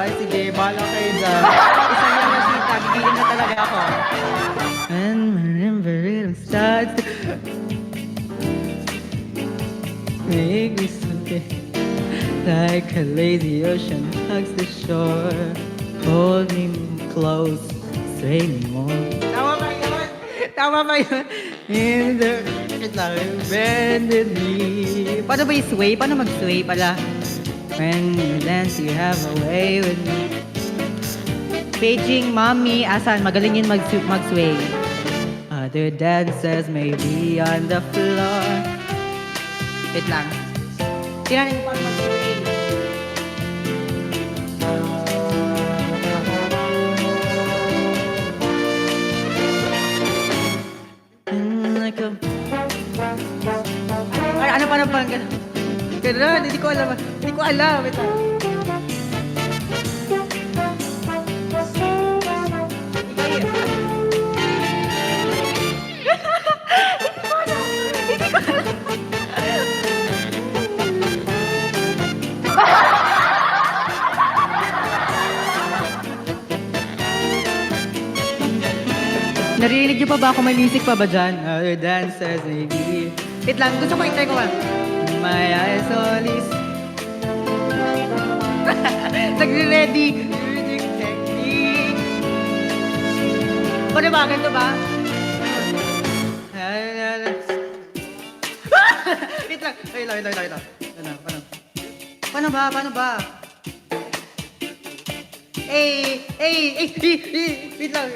Ay, sige, bahala kayo dyan. Isang yung masita, gigilin na talaga ako. And remember it starts to make me something like a lazy ocean hugs the shore. Hold me close, sway me more. Tama ba yun? Tama ba yun? In the... Wait lang, bended me. Paano ba i-sway? Paano mag-sway pala? When you dance, you have a way with me. Paging, mommy, asan? Magaling yun mag-sway. Other dancers may be on the floor. Wait lang. Tinanin ko paano mag-sway. Ano pa na gano'n? Gano'n, hindi ko alam. Hindi ko alam. Wait lang. Narinig niyo pa ba ako? May music pa ba dyan? Other dancers, maybe. Wait lang, gusto ko i-try ko ba? My eyes only... Nagre-ready. Reading technique. Paano ba? Ganito ba? Wait lang. Wait lang. Paano ba? Wait lang.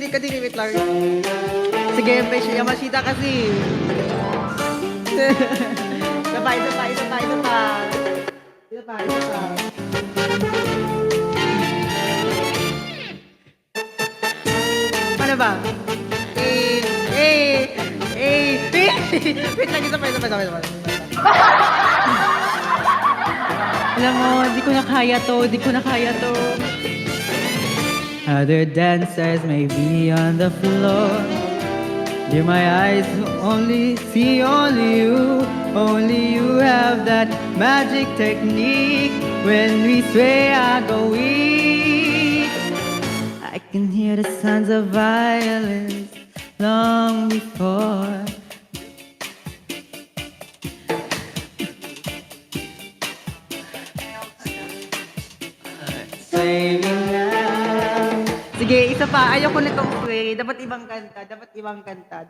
Kadiri, wait lang. Sige, Yamashita kasi. Isa pa. Paano ba? Wait lang, isa pa. Alam mo, di ko na kaya to. Other dancers may be on the floor. Dear, my eyes only see only you. Only you have that magic technique. When we sway, I go weak. I can hear the sounds of violence long before. Saving now. Sige, isa pa. Ayoko na itong sway. Dapat ibang kanta.